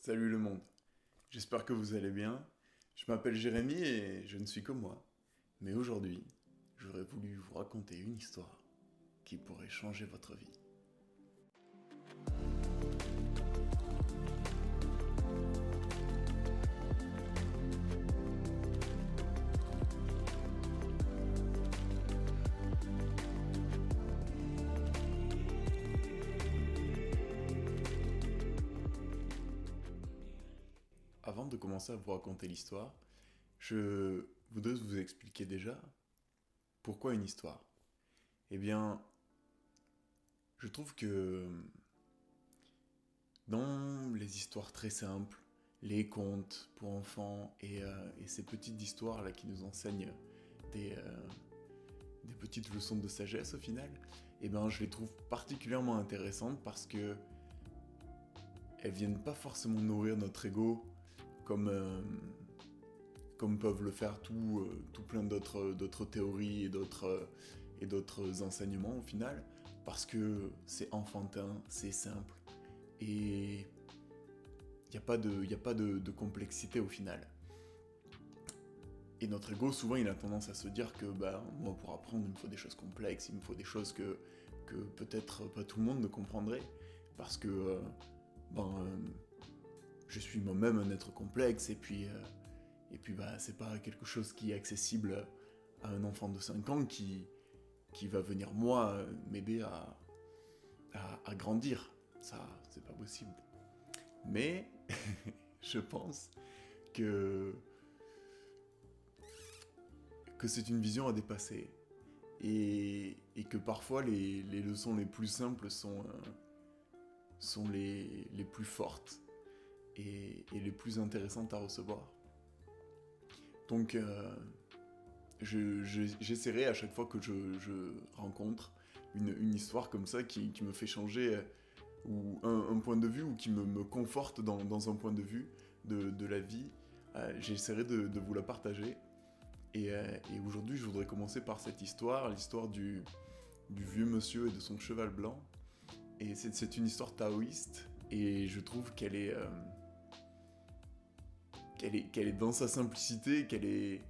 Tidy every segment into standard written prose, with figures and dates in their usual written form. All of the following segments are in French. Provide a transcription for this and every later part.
Salut le monde, j'espère que vous allez bien. Je m'appelle Jérémy et je ne suis que moi. Mais aujourd'hui, j'aurais voulu vous raconter une histoire qui pourrait changer votre vie. Avant de commencer à vous raconter l'histoire, je voudrais vous expliquer déjà pourquoi une histoire. Eh bien, je trouve que dans les histoires très simples, les contes pour enfants et ces petites histoires là qui nous enseignent des, euh, des petites leçons de sagesse au final, eh ben je les trouve particulièrement intéressantes parce que elles viennent pas forcément nourrir notre ego comme, comme peuvent le faire tout plein d'autres théories et d'autres enseignements au final, parce que c'est enfantin, c'est simple, et y a pas de complexité au final. Et notre ego, souvent, il a tendance à se dire que, bah, moi, pour apprendre, il me faut des choses complexes, il me faut des choses que peut-être pas tout le monde ne comprendrait, parce que, ben, je suis moi-même un être complexe, et puis bah, c'est pas quelque chose qui est accessible à un enfant de 5 ans qui va venir, moi, m'aider à grandir. Ça, c'est pas possible. Mais, je pense que c'est une vision à dépasser et que parfois les leçons les plus simples sont les plus fortes et les plus intéressantes à recevoir. Donc j'essaierai à chaque fois que je rencontre une histoire comme ça qui me fait changer ou un point de vue ou qui me conforte dans un point de vue de la vie, j'essaierai de vous la partager. Et aujourd'hui, je voudrais commencer par cette histoire, l'histoire du vieux monsieur et de son cheval blanc. Et c'est une histoire taoïste, et je trouve qu'elle est dans sa simplicité, qu'elle est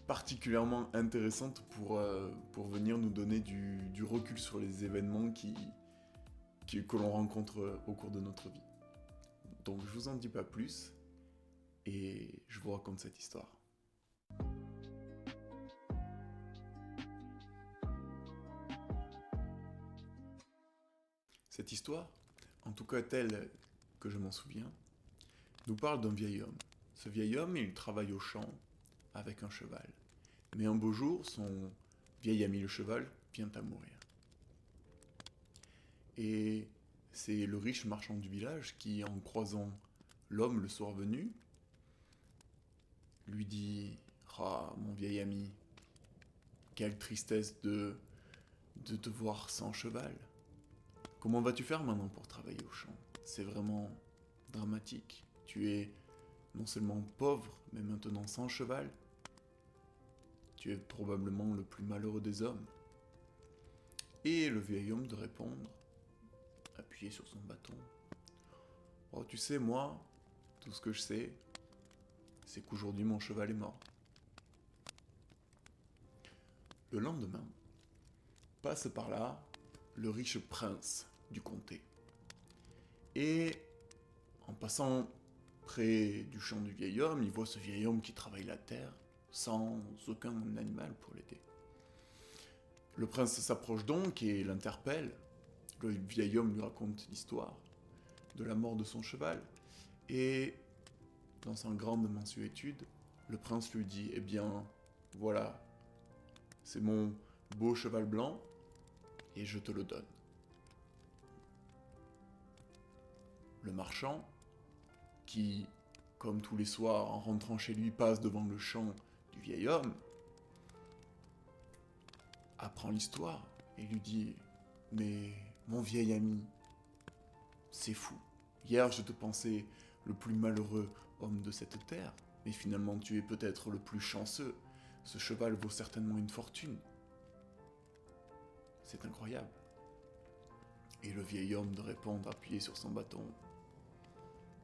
particulièrement intéressante pour venir nous donner du recul sur les événements que l'on rencontre au cours de notre vie. Donc je vous en dis pas plus, et je vous raconte cette histoire. Cette histoire, en tout cas telle que je m'en souviens, nous parle d'un vieil homme. Ce vieil homme, il travaille au champ avec un cheval. Mais un beau jour, son vieil ami le cheval vient à mourir. Et c'est le riche marchand du village qui, en croisant l'homme le soir venu, lui dit: Ah, mon vieil ami, quelle tristesse de te voir sans cheval. Comment vas-tu faire maintenant pour travailler au champ? C'est vraiment dramatique. Tu es non seulement pauvre, mais maintenant sans cheval. Tu es probablement le plus malheureux des hommes. Et le vieil homme de répondre, appuyé sur son bâton: Oh, tu sais, moi, tout ce que je sais, c'est qu'aujourd'hui mon cheval est mort. Le lendemain, passe par là le riche prince du comté. Et en passant près du champ du vieil homme, il voit ce vieil homme qui travaille la terre sans aucun animal pour l'aider. Le prince s'approche donc et l'interpelle. Le vieil homme lui raconte l'histoire de la mort de son cheval. Et dans sa grande mansuétude, le prince lui dit: Eh bien, voilà, c'est mon beau cheval blanc et je te le donne. Le marchand, qui, comme tous les soirs, en rentrant chez lui, passe devant le champ du vieil homme, apprend l'histoire et lui dit: Mais mon vieil ami, c'est fou. Hier, je te pensais le plus malheureux homme de cette terre, mais finalement tu es peut-être le plus chanceux. Ce cheval vaut certainement une fortune. C'est incroyable. Et le vieil homme de répondre, appuyé sur son bâton: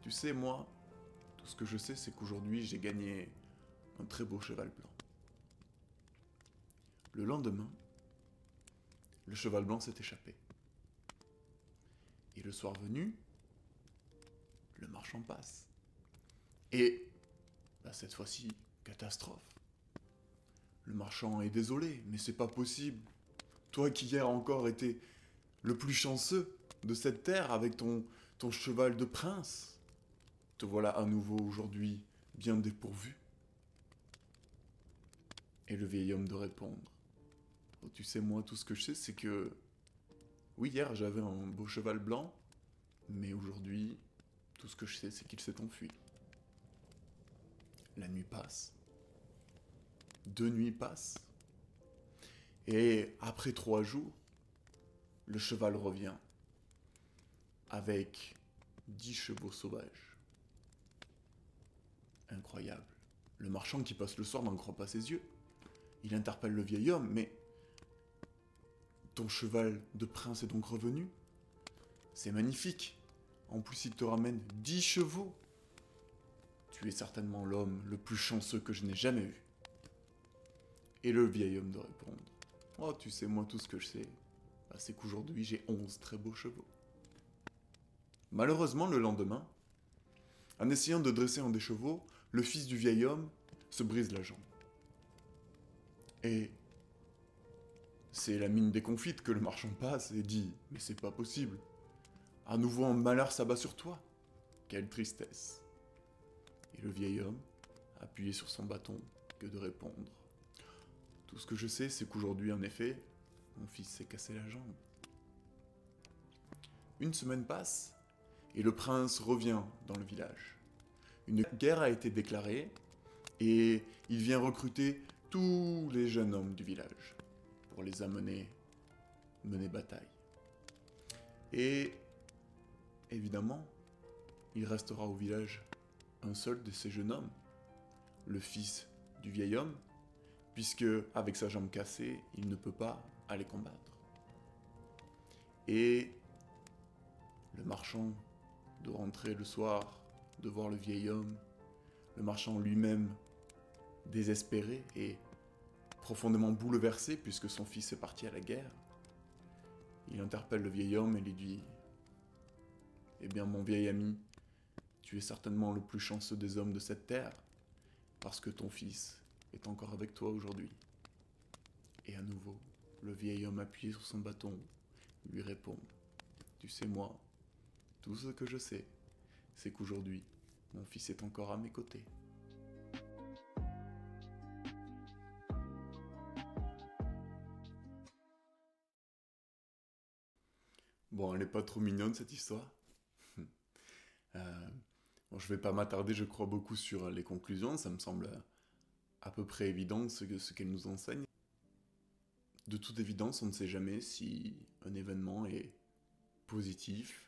Tu sais, moi, tout ce que je sais, c'est qu'aujourd'hui, j'ai gagné un très beau cheval blanc. Le lendemain, le cheval blanc s'est échappé. Et le soir venu, le marchand passe. Et, cette fois-ci, catastrophe. Le marchand est désolé, mais c'est pas possible. Toi qui hier encore étais le plus chanceux de cette terre avec ton cheval de prince, te voilà à nouveau aujourd'hui bien dépourvu. Et le vieil homme de répondre. Oh, tu sais, moi, tout ce que je sais, c'est que... Oui, hier, j'avais un beau cheval blanc, mais aujourd'hui, tout ce que je sais, c'est qu'il s'est enfui. La nuit passe. 2 nuits passent. Et après 3 jours, le cheval revient avec 10 chevaux sauvages. Incroyable. Le marchand qui passe le soir n'en croit pas ses yeux. Il interpelle le vieil homme, mais... Ton cheval de prince est donc revenu? C'est magnifique. En plus, il te ramène 10 chevaux. Tu es certainement l'homme le plus chanceux que je n'ai jamais vu. Et le vieil homme de répondre. Oh, tu sais, moi, tout ce que je sais, c'est qu'aujourd'hui, j'ai 11 très beaux chevaux. Malheureusement, le lendemain, en essayant de dresser un des chevaux, le fils du vieil homme se brise la jambe. Et c'est la mine déconfite que le marchand passe et dit « Mais c'est pas possible. À nouveau un malheur s'abat sur toi. Quelle tristesse. » Et le vieil homme, appuyé sur son bâton, que de répondre. Tout ce que je sais, c'est qu'aujourd'hui, en effet, mon fils s'est cassé la jambe. Une semaine passe, et le prince revient dans le village. Une guerre a été déclarée, et il vient recruter tous les jeunes hommes du village pour les amener mener bataille. Et évidemment, il restera au village un seul de ces jeunes hommes, le fils du vieil homme, puisque avec sa jambe cassée, il ne peut pas aller combattre. Et le marchand doit rentrer le soir, de voir le vieil homme, le marchand lui-même désespéré et profondément bouleversé puisque son fils est parti à la guerre. Il interpelle le vieil homme et lui dit « Eh bien mon vieil ami, tu es certainement le plus chanceux des hommes de cette terre, parce que ton fils est encore avec toi aujourd'hui. » Et à nouveau, le vieil homme appuyé sur son bâton lui répond « Tu sais moi, tout ce que je sais, c'est qu'aujourd'hui, mon fils est encore à mes côtés. » Bon, elle n'est pas trop mignonne cette histoire. Bon, je vais pas m'attarder, je crois, beaucoup sur les conclusions, ça me semble à peu près évident ce qu'elle nous enseigne. De toute évidence, on ne sait jamais si un événement est positif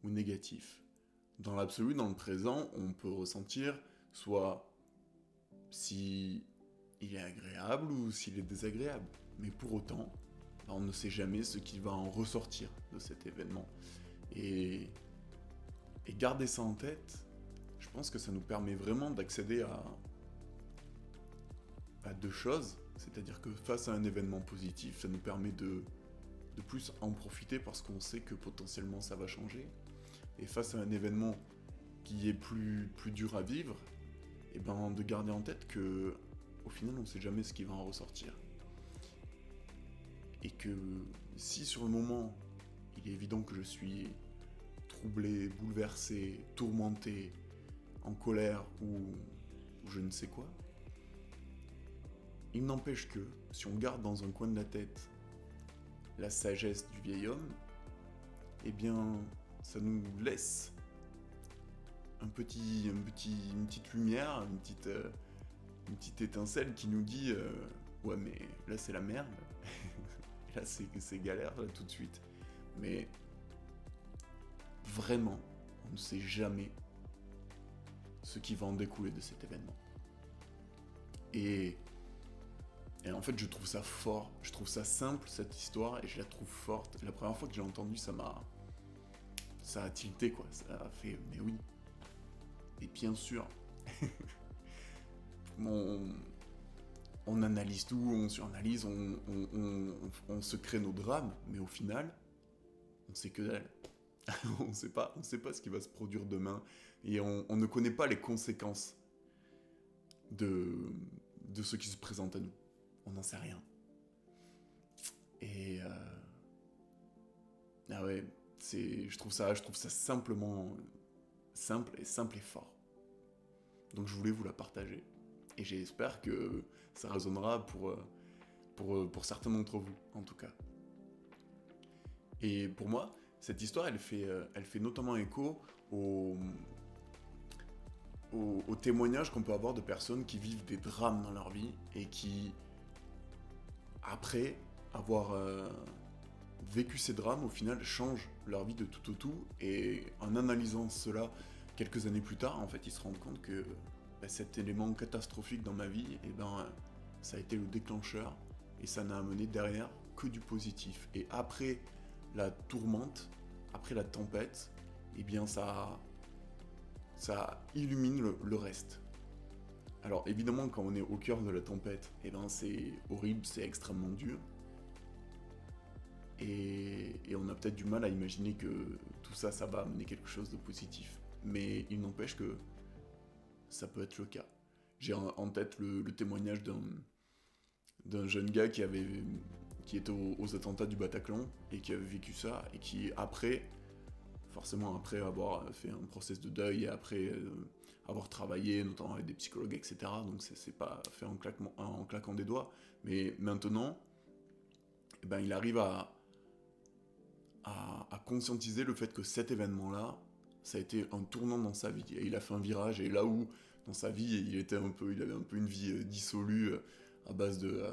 ou négatif. Dans l'absolu, dans le présent, on peut ressentir soit si il est agréable ou s'il est désagréable. Mais pour autant, on ne sait jamais ce qui va en ressortir de cet événement. Et garder ça en tête, je pense que ça nous permet vraiment d'accéder à deux choses. C'est-à-dire que face à un événement positif, ça nous permet de plus en profiter parce qu'on sait que potentiellement ça va changer. Et face à un événement qui est plus dur à vivre, et ben de garder en tête que au final on ne sait jamais ce qui va en ressortir. Et que si sur le moment il est évident que je suis troublé, bouleversé, tourmenté, en colère ou je ne sais quoi, il n'empêche que si on garde dans un coin de la tête la sagesse du vieil homme, eh bien ça nous laisse une petite lumière, une petite étincelle qui nous dit ouais mais là c'est la merde, là c'est galère là tout de suite. Mais vraiment, on ne sait jamais ce qui va en découler de cet événement. Et en fait, je trouve ça fort, je trouve ça simple cette histoire et je la trouve forte. La première fois que j'ai entendu, ça a tilté quoi, ça a fait mais oui. Et bien sûr, on, on analyse tout, on suranalyse, on se crée nos drames, mais au final, on sait que dalle. On sait pas ce qui va se produire demain, et on ne connaît pas les conséquences de ce qui se présente à nous. On n'en sait rien. Et ah ouais, je trouve ça simplement simple et fort. Donc je voulais vous la partager. Et j'espère que ça résonnera pour certains d'entre vous, en tout cas. Et pour moi, cette histoire, elle fait notamment écho aux témoignages qu'on peut avoir de personnes qui vivent des drames dans leur vie et qui, après avoir vécu ces drames, au final, changent leur vie de tout au tout. Et en analysant cela quelques années plus tard, en fait, ils se rendent compte que cet élément catastrophique dans ma vie, ça a été le déclencheur et ça n'a amené derrière que du positif. Et après la tourmente, après la tempête, ça illumine le reste. Alors évidemment, quand on est au cœur de la tempête, c'est horrible, c'est extrêmement dur. Et on a peut-être du mal à imaginer que tout ça, ça va amener quelque chose de positif. Mais il n'empêche que ça peut être le cas. J'ai en tête le témoignage d'un jeune gars qui était aux attentats du Bataclan et qui avait vécu ça, et qui forcément après avoir fait un process de deuil et après avoir travaillé notamment avec des psychologues, etc. Donc c'est pas fait en claquant des doigts, mais maintenant, il arrive à conscientiser le fait que cet événement-là, ça a été un tournant dans sa vie. Et il a fait un virage, et là où, dans sa vie, il avait un peu une vie dissolue à base de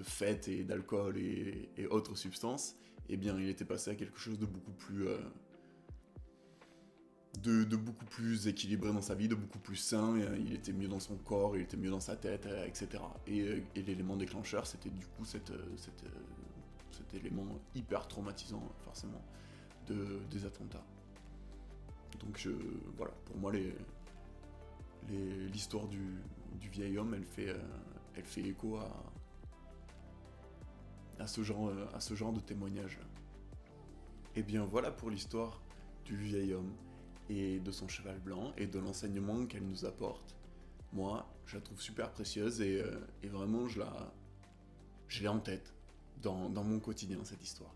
fêtes et d'alcool et autres substances, il était passé à quelque chose de beaucoup plus beaucoup plus équilibré dans sa vie, de beaucoup plus sain. Il était mieux dans son corps, il était mieux dans sa tête, etc. Et l'élément déclencheur, c'était du coup cet élément hyper traumatisant, forcément, des attentats. Donc voilà, pour moi, l'histoire du vieil homme, elle fait écho à ce genre de témoignage. Et bien voilà pour l'histoire du vieil homme et de son cheval blanc et de l'enseignement qu'elle nous apporte. Moi, je la trouve super précieuse et vraiment je l'ai en tête dans mon quotidien, cette histoire.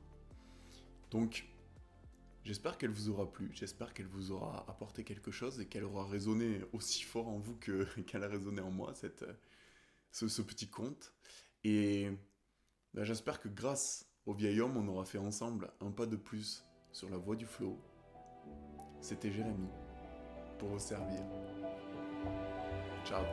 Donc, j'espère qu'elle vous aura plu, j'espère qu'elle vous aura apporté quelque chose et qu'elle aura résonné aussi fort en vous qu'elle a résonné en moi, ce petit conte. Et j'espère que grâce au vieil homme, on aura fait ensemble un pas de plus sur la voie du flow. C'était Jérémy, pour vous servir. Ciao.